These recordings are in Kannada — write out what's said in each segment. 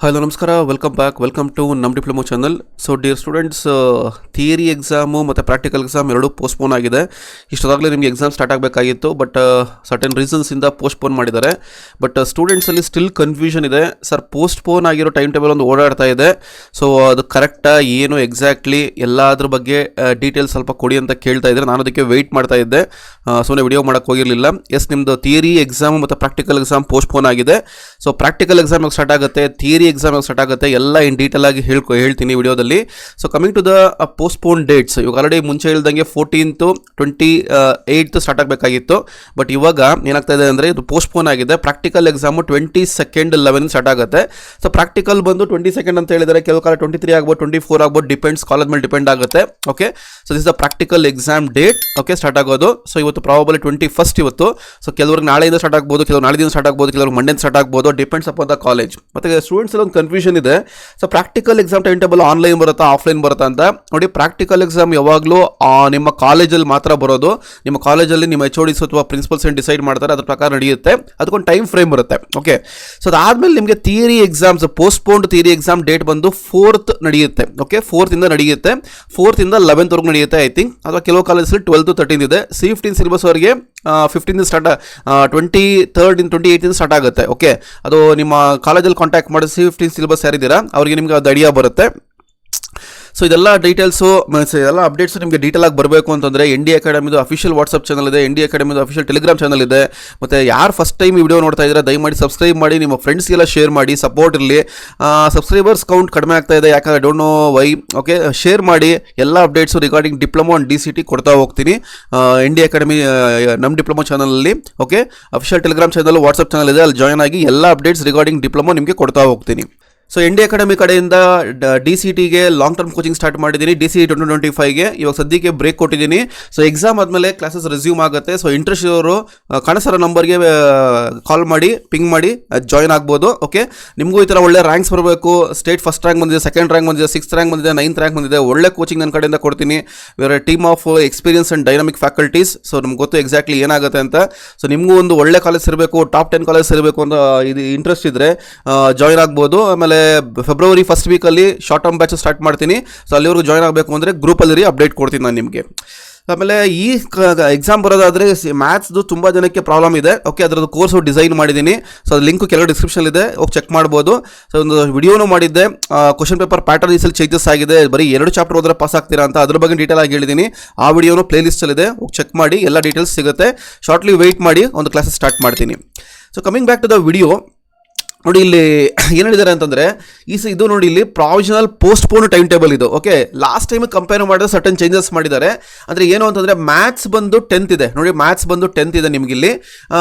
ಹಲೋ ನಮಸ್ಕಾರ, ವೆಲ್ಕಮ್ ಟು ನಮ್ಮ diploma channel. So dear students, theory exam ಮತ್ತು ಪ್ರಾಕ್ಟಿಕಲ್ ಎಕ್ಸಾಮ್ ಎರಡೂ ಪೋಸ್ಟ್ಪೋನ್ ಆಗಿದೆ. ಇಷ್ಟೊತ್ತಾಗಲೇ ನಿಮಗೆ ಎಕ್ಸಾಮ್ ಸ್ಟಾರ್ಟ್ ಆಗಬೇಕಾಗಿತ್ತು, ಬಟ್ ಸರ್ಟನ್ ರೀಸನ್ಸಿಂದ ಪೋಸ್ಟ್ಪೋನ್ ಮಾಡಿದ್ದಾರೆ. ಬಟ್ ಸ್ಟೂಡೆಂಟ್ಸಲ್ಲಿ ಸ್ಟಿಲ್ ಕನ್ಫ್ಯೂಷನ್ ಇದೆ. ಸರ್, ಪೋಸ್ಟ್ಪೋನ್ ಆಗಿರೋ ಟೈಮ್ ಟೇಬಲ್ ಒಂದು ಓಡಾಡ್ತಾ ಇದೆ. ಸೊ ಅದು ಕರೆಕ್ಟಾ ಏನು ಎಕ್ಸಾಕ್ಟ್ಲಿ ಎಲ್ಲದ್ರ ಬಗ್ಗೆ ಡೀಟೇಲ್ಸ್ ಸ್ವಲ್ಪ ಕೊಡಿ ಅಂತ ಕೇಳ್ತಾ ಇದ್ದಾರೆ. ನಾನು ಅದಕ್ಕೆ ವೆಯ್ಟ್ ಮಾಡ್ತಾ ಇದ್ದೆ, ಸುಮ್ಮನೆ ವಿಡಿಯೋ ಮಾಡೋಕ್ಕೆ ಹೋಗಿರಲಿಲ್ಲ. ನಿಮ್ಮದು ಥಿಯರಿ ಎಕ್ಸಾಮ್ ಮತ್ತು ಪ್ರಾಕ್ಟಿಕಲ್ ಎಕ್ಸಾಮ್ ಪೋಸ್ಟ್ಪೋನ್ ಆಗಿದೆ. ಸೊ ಪ್ರಾಕ್ಟಿಕಲ್ ಎಕ್ಸಾಮ್ ಸ್ಟಾರ್ಟ್ ಆಗುತ್ತೆ, ಥಿಯರಿ ಎಕ್ಸಾಮ್ ಸ್ಟಾರ್ಟ್ ಆಗುತ್ತೆ, ಎಲ್ಲ ಇನ್ ಡೀಟೇಲ್ ಆಗಿ ಹೇಳ್ತೀನಿ ವಿಡಿಯೋದಲ್ಲಿ. So coming to the postpone dates, ಇವಾಗ ಆಲ್ರೆಡಿ ಮುಂಚೆ ಹೇಳ್ದಂಗೆ 14th 28th ಸ್ಟಾರ್ಟ್ ಆಗಬೇಕಾಗಿತ್ತು. ಬಟ್ ಇವಾಗ ಏನಾಗ್ತಾ ಇದೆ ಅಂದರೆ ಇದು ಪೋಸ್ಟ್ಪೋನ್ ಆಗಿದೆ. ಪ್ರಾಕ್ಟಿಕಲ್ ಎಕ್ಸಾಮು 22nd 11 ಸ್ಟಾರ್ಟ್ ಆಗುತ್ತೆ. ಸೊ ಪ್ರಾಕ್ಟಿಕಲ್ ಬಂದು 22nd ಅಂತ ಹೇಳಿದರೆ, ಕೆಲವು ಕಾಲ 23 ಆಗ್ಬೋದು, 24 ಆಗ್ಬೋದು, ಡಿಪೆಂಡ್ಸ್, ಕಾಲೇಜ್ ಮೇಲೆ ಡಿಪೆಂಡ್ ಆಗುತ್ತೆ. Okay, so this the practical exam date. Okay, start ಆಗೋದು. ಸೊ ಇವತ್ತು ಪ್ರಾಬಬಲಿ 21st ಇವತ್ತು. ಸೊ ಕೆಲವ್ರಿಗೆ ನಾಳೆಯಿಂದ ಸ್ಟಾರ್ಟ್ ಆಗ್ಬೋದು, ಕೆಲವರು ನಾಳೆದಿಂದ ಸ್ಟಾರ್ಟ್ ಆಗ್ಬೋದು, ಕೆಲವರು ಮಂಡೆಯಿಂದ ಸ್ಟಾರ್ಟ್ ಆಗ್ಬೋದು, ಡಿಪೆಂಡ್ಸ್ ಅಪಾನ್ ದ ಕಾಲೇಜ್. ಮತ್ತು ಸ್ಟೂಡೆಂಟ್ಸ್ ಒಂದು ಕನ್ಫ್ಯೂಷನ್ ಇದೆ. So practical exam time table online ಬರುತ್ತಾ ಆಫ್ಲೈನ್ ಬರುತ್ತಾ ಅಂತ ನೋಡಿ. ಪ್ರಾಕ್ಟಿಕಲ್ ಎಕ್ಸಾಮ್ ಯಾವಾಗಲೂ ನಿಮ್ಮ ಕಾಲೇಜಲ್ಲಿ ಮಾತ್ರ ಬರೋದು. ನಿಮ್ಮ ಕಾಲೇಜಲ್ಲಿ ನಿಮ್ಮ HODs ಅಥವಾ ಪ್ರಿನ್ಸಿಪಲ್ಸ್ ಏನು ಡಿಸೈಡ್ ಮಾಡ್ತಾರೆ ಅದ್ರ ಪ್ರಕಾರ ನಡೆಯುತ್ತೆ. ಅದಕ್ಕೊಂದು ಟೈಮ್ ಫ್ರೇಮ್ ಬರುತ್ತೆ. ಓಕೆ, ಸೊ ಅದಾದಮೇಲೆ ನಿಮಗೆ theory exams, postponed theory exam date ಬಂದು 4th ನಡೆಯುತ್ತೆ. ಓಕೆ, 4th ಇಂದ ನಡೆಯುತ್ತೆ. 4th ಇಂದ 11th ವರೆಗೂ ನಡೆಯುತ್ತೆ ಐ ಥಿಂಕ್. ಅಥವಾ ಕೆಲವು ಕಾಲೇಜಲ್ಲಿ 12th 13th ಇದೆ. C15 ಸಿಲೆಬಸ್ ಅವರಿಗೆ 15 ಸ್ಟಾರ್ಟ್, 23rd 28th ಸ್ಟಾರ್ಟ್ ಆಗುತ್ತೆ. ಓಕೆ, ಅದು ನಿಮ್ಮ ಕಾಲೇಜಲ್ಲಿ ಕಾಂಟ್ಯಾಕ್ಟ್ ಮಾಡಿ C15 ಸಿಲೆಬಸ್ ಯಾರಿದ್ದೀರಾ ಅವರಿಗೆ ನಿಮ್ಗೆ ಅದು ಐಡಿಯಾ ಬರುತ್ತೆ. ಸೊ ಇದೆಲ್ಲ ಡೀಟೇಲ್ಸು, ಎಲ್ಲ ಅಪ್ಡೇಟ್ಸು ನಿಮಗೆ ಡೀಟೇಲ್ ಆಗಿ ಬರಬೇಕು ಅಂತಂದರೆ ND ಅಕಾಡೆಮಿದು ಅಫಿಷಿಯಲ್ ವಾಟ್ಸಪ್ ಚಾನಲ್ ಇದೆ, ND ಅಕಾಡೆಮಿದು ಅಫಿಷಿಯಲ್ ಟೆಲಿಗ್ರಾಮ್ ಚಾನಲ್ ಇದೆ. ಮತ್ತು ಯಾರು ಫಸ್ಟ್ ಟೈಮ್ ಈ ವಿಡಿಯೋ ನೋಡ್ತಾ ಇದ್ದಾರೆ ದಯಮಾಡಿ ಸಬ್ಸ್ಕ್ರೈಬ್ ಮಾಡಿ, ನಿಮ್ಮ ಫ್ರೆಂಡ್ಸ್ಗೆಲ್ಲ ಶೇರ್ ಮಾಡಿ, ಸಪೋರ್ಟ್ ಇರಲಿ. ಸಬ್ಸ್ಕ್ರೈಬರ್ಸ್ ಕೌಂಟ್ ಕಡಿಮೆ ಆಗ್ತಾ ಇದೆ, ಯಾಕಂದರೆ don't know why. Okay, share ಮಾಡಿ. ಎಲ್ಲ updates regarding diploma and DCT ಕೊಡ್ತಾ ಹೋಗ್ತೀನಿ ND ಅಕಾಡೆಮಿ ನಮ್ಮ ಡಿಪ್ಲೊಮೊ ಚಾನಲಲ್ಲಿ. Okay, official Telegram channel, WhatsApp channel ಇದೆ, ಅಲ್ಲಿ ಜಾಯ್ನ್ ಆಗಿ ಎಲ್ಲ ಅಪ್ಡೇಟ್ಸ್ ರಿಗಾರ್ಡಿಂಗ್ ಡಿಪ್ಲೊಮೊ ನಿಮಗೆ ಕೊಡ್ತಾ ಹೋಗ್ತೀನಿ. ಸೊ ND ಅಕಾಡೆಮಿ ಕಡೆಯಿಂದ DCTಗೆ ಲಾಂಗ್ ಟರ್ಮ್ ಕೋಚಿಂಗ್ ಸ್ಟಾರ್ಟ್ ಮಾಡಿದ್ದೀನಿ. DCT 2025ಗೆ ಇವಾಗ ಸದ್ಯಕ್ಕೆ ಬ್ರೇಕ್ ಕೊಟ್ಟಿದ್ದೀನಿ. ಸೊ ಎಕ್ಸಾಮ್ ಆದಮೇಲೆ ಕ್ಲಾಸಸ್ ರೆಸ್ಯೂಮ್ ಆಗುತ್ತೆ. ಸೊ ಇಂಟ್ರೆಸ್ಟ್ ಇರೋರು ಕಾಣಿಸೋ ನಂಬರ್ಗೆ ಕಾಲ್ ಮಾಡಿ, ಪಿಂಗ್ ಮಾಡಿ ಜಾಯ್ನ್ ಆಗ್ಬೋದು. ಓಕೆ, ನಿಮಗೂ ಈ ಥರ ಒಳ್ಳೆ ರ್ಯಾಂಕ್ಸ್ ಬರಬೇಕು. ಸ್ಟೇಟ್ ಫಸ್ಟ್ ರ್ಯಾಂಕ್ ಬಂದಿದೆ, ಸೆಕೆಂಡ್ ರ್ಯಾಂಕ್ ಬಂದಿದೆ, 6th ರ್ಯಾಂಕ್ ಬಂದಿದೆ, 9th ರ್ಯಾಂಕ್ ಬಂದಿದೆ. ಒಳ್ಳೆ ಕೋಚಿಂಗ್ ನನ್ನ ಕಡೆಯಿಂದ ಕೊಡ್ತೀನಿ. Where team of experience and dynamic faculties. So ನಮ್ಗೆ ಗೊತ್ತು ಎಕ್ಸಾಕ್ಟ್ಲಿ ಏನಾಗುತ್ತೆ ಅಂತ. ಸೊ ನಿಮಗೂ ಒಂದು ಒಳ್ಳೆ ಕಾಲೇಜ್ ಇರಬೇಕು, ಟಾಪ್ 10 ಕಾಲೇಜ್ ಇರಬೇಕು ಅಂತ ಇದು ಇಂಟ್ರೆಸ್ಟ್ ಇದ್ದರೆ ಜಾಯ್ನ್ ಆಗ್ಬೋದು. ಆಮೇಲೆ ಫೆಬ್ರವರಿ ಫಸ್ಟ್ ವೀಕಲ್ಲಿ ಶಾರ್ಟ್ ಟರ್ಮ್ ಬ್ಯಾಚ್ ಸ್ಟಾರ್ಟ್ ಮಾಡ್ತೀನಿ. ಸೊ ಅಲ್ಲಿವರೆಗೂ ಜಾಯ್ನ್ ಆಗಬೇಕು ಅಂದರೆ ಗ್ರೂಪಲ್ಲಿ ಅಪ್ಡೇಟ್ ಕೊಡ್ತೀನಿ ನಾನು ನಿಮಗೆ. ಆಮೇಲೆ ಈ ಎಕ್ಸಾಮ್ ಬರೋದಾದರೆ ಮ್ಯಾಥ್ಸ್ದು ತುಂಬ ಜನಕ್ಕೆ ಪ್ರಾಬ್ಲಮ್ ಇದೆ. ಓಕೆ, ಅದರದ್ದು ಕೋರ್ಸು ಡಿಸೈನ್ ಮಾಡಿದ್ದೀನಿ. ಸೊ ಅದು ಲಿಂಕು ಕೆಲವು ಡಿಸ್ಕ್ರಿಪ್ಷನ್ ಇದೆ, ಹೋಗಿ ಚೆಕ್ ಮಾಡ್ಬೋದು. ಸೊ ಒಂದು ವಿಡಿಯೋನೂ ಮಾಡಿದ್ದೆ. ಕ್ವಶನ್ ಪೇಪರ್ ಪ್ಯಾಟರ್ನ್ ಈಸಲ್ಲಿ ಚೇಂಜಸ್ ಆಗಿದೆ, ಬರೀ 2 ಚಾಪ್ಟರ್ ಹೋದರೆ ಪಾಸ್ ಆಗ್ತೀರಾ ಅಂತ, ಅದ್ರ ಬಗ್ಗೆ ಡೀಟೇಲ್ ಆಗಿ ಹೇಳಿದ್ದೀನಿ. ಆ ವಿಡಿಯೋನು ಪ್ಲೇ ಲಿಸ್ಟಲ್ಲಿದೆ, ಹೋಗಿ ಚೆಕ್ ಮಾಡಿ, ಎಲ್ಲ ಡೀಟೇಲ್ಸ್ ಸಿಗುತ್ತೆ. ಶಾರ್ಟ್ಲಿ ವೆಯ್ಟ್ ಮಾಡಿ, ಒಂದು ಕ್ಲಾಸಸ್ ಸ್ಟಾರ್ಟ್ ಮಾಡ್ತೀನಿ. So coming back to the video, ನೋಡಿ ಇಲ್ಲಿ ಏನು ಹೇಳಿದ್ದಾರೆ ಅಂತಂದರೆ, ಇದು ನೋಡಿ ಇಲ್ಲಿ ಪ್ರಾವಿಷನಲ್ ಪೋಸ್ಟ್ಪೋನ್ ಟೈಮ್ ಟೇಬಲ್ ಇದು. ಓಕೆ, ಲಾಸ್ಟ್ ಟೈಮ್ ಕಂಪೇರ್ ಮಾಡಿದ್ರೆ ಸರ್ಟನ್ ಚೇಂಜಸ್ ಮಾಡಿದ್ದಾರೆ. ಅಂದರೆ ಏನು ಅಂತಂದರೆ ಮ್ಯಾಥ್ಸ್ ಬಂದು 10th ಇದೆ ನೋಡಿ, ಮ್ಯಾಥ್ಸ್ ಬಂದು 10th ಇದೆ ನಿಮಗಿಲ್ಲಿ.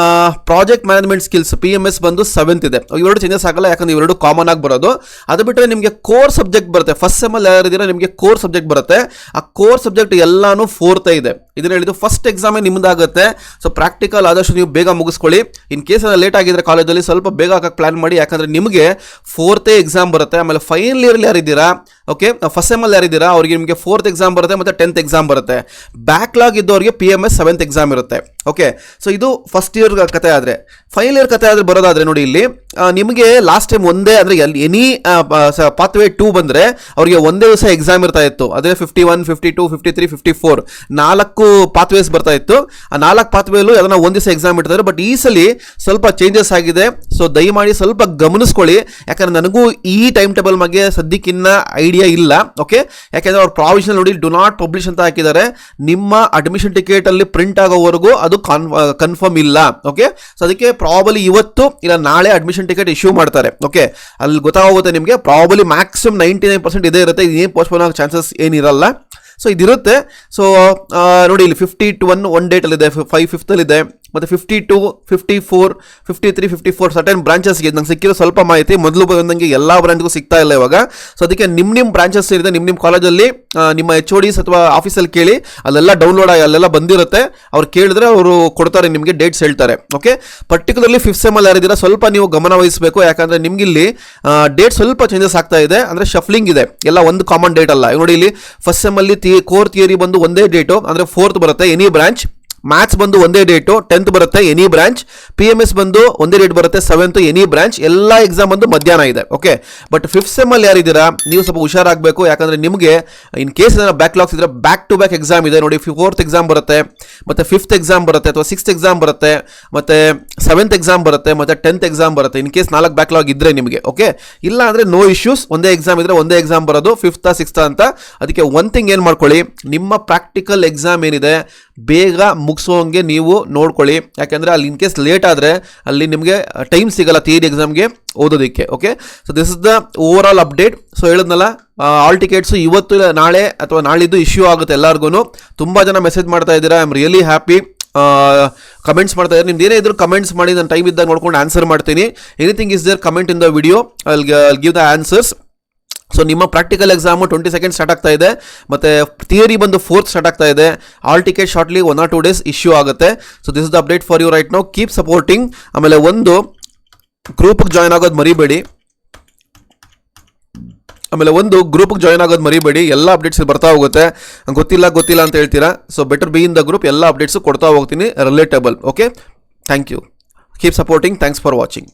ಪ್ರಾಜೆಕ್ಟ್ ಮ್ಯಾನೇಜ್ಮೆಂಟ್ ಸ್ಕಿಲ್ಸ್ PMS ಬಂದು 7th ಇದೆ. ಇವೆರಡು ಚೇಂಜಸ್ ಆಗಲ್ಲ, ಯಾಕಂದರೆ ಇವೆರಡು ಕಾಮನ್ ಆಗಿ ಬರೋದು. ಅದು ಬಿಟ್ಟರೆ ನಿಮಗೆ ಕೋರ್ ಸಬ್ಜೆಕ್ಟ್ ಬರುತ್ತೆ. ಫಸ್ಟ್ ಸೆಮ್ಮಲ್ಲಿ ಯಾರಿದ್ದೀರಾ ನಿಮಗೆ ಕೋರ್ ಸಬ್ಜೆಕ್ಟ್ ಬರುತ್ತೆ. ಆ ಕೋರ್ ಸಬ್ಜೆಕ್ಟ್ ಎಲ್ಲಾನು 4th ಇದೆ. ಇದನ್ನ ಹೇಳಿದ್ದು ಫಸ್ಟ್ ಎಕ್ಸಾಮೇ ನಿಮ್ಮದಾಗುತ್ತೆ. ಸೊ ಪ್ರಾಕ್ಟಿಕಲ್ ಆದಷ್ಟು ನೀವು ಬೇಗ ಮುಗಿಸ್ಕೊಳ್ಳಿ. ಇನ್ ಕೇಸ್ ಲೇಟ್ ಆಗಿದ್ರೆ ಕಾಲೇಜಲ್ಲಿ ಸ್ವಲ್ಪ ಬೇಗ ಹಾಕಕ್ಕೆ ಪ್ಲಾನ್ ಮಾಡಿ, ಯಾಕಂದರೆ ನಿಮಗೆ 4th ಎಕ್ಸಾಮ್ ಬರುತ್ತೆ. ಆಮೇಲೆ ಫೈನಲ್ ಇಯರ್ಲಿ ಯಾರಿದ್ದೀರಾ, ಓಕೆ, ಫಸ್ಟ್ ಸೆಮ್ಮಲ್ಲಿ ಯಾರಿದ್ದೀರಾ ಅವ್ರಿಗೆ ನಿಮಗೆ 4th ಎಕ್ಸಾಮ್ ಬರುತ್ತೆ, ಮತ್ತು 10th ಎಕ್ಸಾಮ್ ಬರುತ್ತೆ. ಬ್ಯಾಕ್ಲಾಗ್ ಇದ್ದವ್ರಿಗೆ PMS 7th ಎಕ್ಸಾಮ್ ಇರುತ್ತೆ. ಓಕೆ, ಸೊ ಇದು ಫಸ್ಟ್ ಇಯರ್ ಕತೆ. ಆದರೆ ಫೈನಲ್ ಇಯರ್ ಕತೆ ಆದರೆ ಬರೋದಾದರೆ ನೋಡಿ ಇಲ್ಲಿ ನಿಮಗೆ ಲಾಸ್ಟ್ ಟೈಮ್ ಒಂದೇ ಅಂದರೆ ಎನಿ ಪಾತ್ವೇ 2 ಬಂದರೆ ಅವರಿಗೆ ಒಂದೇ ದಿವಸ ಎಕ್ಸಾಮ್ ಇರ್ತಾ ಇತ್ತು. ಅದೇ 51, 52, 53, 54 4 ಪಾತ್ವೇಸ್ ಬರ್ತಾ ಇತ್ತು. ಆ 4 ಪಾತ್ವೇಲು ಅದನ್ನು ಒಂದು ದಿವಸ ಎಕ್ಸಾಮ್ ಇಡ್ತಾರೆ. ಬಟ್ ಈ ಸಲ ಸ್ವಲ್ಪ ಚೇಂಜಸ್ ಆಗಿದೆ. ಸೊ ದಯಮಾಡಿ ಸ್ವಲ್ಪ ಗಮನಿಸ್ಕೊಳ್ಳಿ, ಯಾಕಂದರೆ ನನಗೂ ಈ ಟೈಮ್ ಟೇಬಲ್ ಬಗ್ಗೆ ಸದ್ಯಕ್ಕಿನ್ನ ಐಡಿಯಾ ಇಲ್ಲ. ಓಕೆ, ಯಾಕೆಂದರೆ ಅವ್ರು ಪ್ರಾವಿಷನಲ್ ನೋಡಿ ಡು ನಾಟ್ ಪಬ್ಲಿಷ್ ಅಂತ ಹಾಕಿದ್ದಾರೆ. ನಿಮ್ಮ ಅಡ್ಮಿಷನ್ ಟಿಕೆಟಲ್ಲಿ ಪ್ರಿಂಟ್ ಆಗೋವರೆಗೂ ಅದು ಕನ್ಫರ್ಮ್ ಇಲ್ಲ. ಓಕೆ, ಸೊ ಅದಕ್ಕೆ ಪ್ರಾಬಲಿ ಇವತ್ತು ಇಲ್ಲ ನಾಳೆ ಅಡ್ಮಿಷನ್ ಟಿಕೆಟ್ ಇಶ್ಯೂ ಮಾಡ್ತಾರೆ. ಓಕೆ, ಅಲ್ಲಿ ಗೊತ್ತಾಗುತ್ತೆ ನಿಮಗೆ. ಪ್ರಾಬಲಿ ಮ್ಯಾಕ್ಸಿಮಮ್ 99% ಇದೇ ಇರುತ್ತೆ. ಇದೇನು ಪೋಸ್ಟ್ಪೋನ್ ಆಗೋ ಚಾನ್ಸಸ್ ಏನಿರಲ್ಲ. ಸೊ ಇದಿರುತ್ತೆ. ಸೊ ನೋಡಿ ಇಲ್ಲಿ 51 ಒನ್ ಡೇಟಲ್ಲಿದೆ, 5th ಇದೆ, ಮತ್ತು 52, 54, 53, 54 ಸರ್ಟನ್ ಬ್ರಾಂಚಸ್ಗೆ ನಂಗೆ ಸಿಕ್ಕಿರೋ ಸ್ವಲ್ಪ ಮಾಹಿತಿ. ಮೊದಲು ಬಂದಂಗೆ ಎಲ್ಲ ಬ್ರಾಂಚ್ಗೂ ಸಿಗ್ತಾ ಇಲ್ಲ ಇವಾಗ. ಸೊ ಅದಕ್ಕೆ ನಿಮ್ಮ ಬ್ರಾಂಚಸ್ ಏನಿದೆ ನಿಮ್ಮ ಕಾಲೇಜಲ್ಲಿ ನಿಮ್ಮ HODs ಅಥವಾ ಆಫೀಸಲ್ಲಿ ಕೇಳಿ, ಅಲ್ಲೆಲ್ಲ ಡೌನ್ಲೋಡ್ ಆಗಿ ಅಲ್ಲೆಲ್ಲ ಬಂದಿರುತ್ತೆ. ಅವ್ರು ಕೇಳಿದ್ರೆ ಅವರು ಕೊಡ್ತಾರೆ, ನಿಮಗೆ ಡೇಟ್ಸ್ ಹೇಳ್ತಾರೆ. ಓಕೆ, ಪರ್ಟಿಕ್ಯುಲರ್ಲಿ 5th ಸೆಮ್ಮಲ್ಲಿ ಯಾರಿದ್ದೀರಾ ಸ್ವಲ್ಪ ನೀವು ಗಮನ ವಹಿಸಬೇಕು, ಯಾಕಂದರೆ ನಿಮಗಿಲ್ಲಿ ಡೇಟ್ ಸ್ವಲ್ಪ ಚೇಂಜಸ್ ಆಗ್ತಾ ಇದೆ. ಅಂದರೆ ಶಫ್ಲಿಂಗ್ ಇದೆ, ಎಲ್ಲ ಒಂದು ಕಾಮನ್ ಡೇಟ್ ಅಲ್ಲ. ನೋಡಿ ಇಲ್ಲಿ ಫಸ್ಟ್ ಸೆಮ್ಮಲ್ಲಿ ಕೋರ್ ಥಿಯರಿ ಬಂದು ಒಂದೇ ಡೇಟು, ಅಂದರೆ 4th ಬರುತ್ತೆ ಎನಿ ಬ್ರಾಂಚ್. ಮ್ಯಾಥ್ಸ್ ಬಂದು ಒಂದೇ ಡೇಟು 10th ಬರುತ್ತೆ ಎನಿ ಬ್ರಾಂಚ್, PMS ಬಂದು ಒಂದೇ ಡೇಟ್ ಬರುತ್ತೆ 7th ಎನಿ ಬ್ರಾಂಚ್, ಎಲ್ಲ ಎಕ್ಸಾಮ್ ಬಂದು ಮಧ್ಯಾಹ್ನ ಇದೆ. ಓಕೆ, ಬಟ್ 5th ಸೆಮ್ಮಲ್ಲಿ ಯಾರಿದ್ದೀರಾ ನೀವು ಸ್ವಲ್ಪ ಹುಷಾರಾಗಬೇಕು, ಯಾಕಂದರೆ ನಿಮಗೆ ಇನ್ ಕೇಸ್ ಏನಾರ ಬ್ಯಾಕ್ಲಾಗ್ಸ್ ಇದ್ರೆ ಬ್ಯಾಕ್ ಟು ಬ್ಯಾಕ್ ಎಕ್ಸಾಮ್ ಇದೆ ನೋಡಿ. 4th ಎಕ್ಸಾಮ್ ಬರುತ್ತೆ, ಮತ್ತು 5th ಎಕ್ಸಾಮ್ ಬರುತ್ತೆ, ಅಥವಾ 6th ಎಕ್ಸಾಮ್ ಬರುತ್ತೆ, ಮತ್ತು 7th ಎಕ್ಸಾಮ್ ಬರುತ್ತೆ, ಮತ್ತು 10th ಎಕ್ಸಾಮ್ ಬರುತ್ತೆ. ಇನ್ ಕೇಸ್ 4 ಬ್ಯಾಕ್ಲಾಗ್ ಇದ್ದರೆ ನಿಮಗೆ, ಓಕೆ, ಇಲ್ಲ ಅಂದರೆ ನೋ ಇಶ್ಯೂಸ್, ಒಂದೇ ಎಕ್ಸಾಮ್ ಇದ್ರೆ ಒಂದೇ ಎಕ್ಸಾಮ್ ಬರೋದು 5th 6th ಅಂತ. ಅದಕ್ಕೆ ಒನ್ ಥಿಂಗ್ ಏನು ಮಾಡ್ಕೊಳ್ಳಿ, ನಿಮ್ಮ ಪ್ರಾಕ್ಟಿಕಲ್ ಎಕ್ಸಾಮ್ ಏನಿದೆ ಬೇಗ ಮುಗಿಸೋಂಗೆ ನೀವು ನೋಡ್ಕೊಳ್ಳಿ, ಯಾಕೆಂದರೆ ಅಲ್ಲಿ ಇನ್ ಕೇಸ್ ಲೇಟ್ ಆದರೆ ಅಲ್ಲಿ ನಿಮಗೆ ಟೈಮ್ ಸಿಗಲ್ಲ ಥಿಯರಿ ಎಕ್ಸಾಮ್ಗೆ ಓದೋದಕ್ಕೆ. Okay, so this is the over all update. So ಹೇಳಿದ್ನಲ್ಲ, ಆಲ್ ಟಿಕೆಟ್ಸು ಇವತ್ತು ನಾಳೆ ಅಥವಾ ನಾಳಿದ್ದು ಇಶ್ಯೂ ಆಗುತ್ತೆ ಎಲ್ಲರಿಗೂ. ತುಂಬ ಜನ ಮೆಸೇಜ್ ಮಾಡ್ತಾ ಇದ್ದೀರಾ, I am really happy. Comments ಮಾಡ್ತಾ ಇದ್ದಾರೆ, ನಿಮ್ದು ಏನೇ ಇದ್ರು ಕಮೆಂಟ್ಸ್ ಮಾಡಿ, ನಾನು ಟೈಮ್ ಇದ್ದಾಗ ನೋಡ್ಕೊಂಡು ಆನ್ಸರ್ ಮಾಡ್ತೀನಿ. Anything is there comment in the video, I will give the answers. So ನಿಮ್ಮ ಪ್ರಾಕ್ಟಿಕಲ್ ಎಕ್ಸಾಮು 22nd ಸ್ಟಾರ್ಟ್ ಆಗ್ತಾ ಇದೆ, ಮತ್ತು ಥಿಯರಿ ಬಂದು 4th ಸ್ಟಾರ್ಟ್ ಆಗ್ತಾ ಇದೆ. Hall ticket shortly 1 or 2 days issue ಆಗುತ್ತೆ. So this is the update for you right now. Keep supporting. ಆಮೇಲೆ ಒಂದು ಗ್ರೂಪಿಗೆ ಜಾಯ್ನ್ ಆಗೋದು ಮರಿಬೇಡಿ. ಎಲ್ಲ ಅಪ್ಡೇಟ್ಸ್ ಬರ್ತಾ ಹೋಗುತ್ತೆ. ಗೊತ್ತಿಲ್ಲ ಅಂತ ಹೇಳ್ತೀರಾ, so better be in the group. ಎಲ್ಲ ಅಪ್ಡೇಟ್ಸು ಕೊಡ್ತಾ ಹೋಗ್ತೀನಿ relatable. Okay, thank you. Keep supporting. Thanks for watching.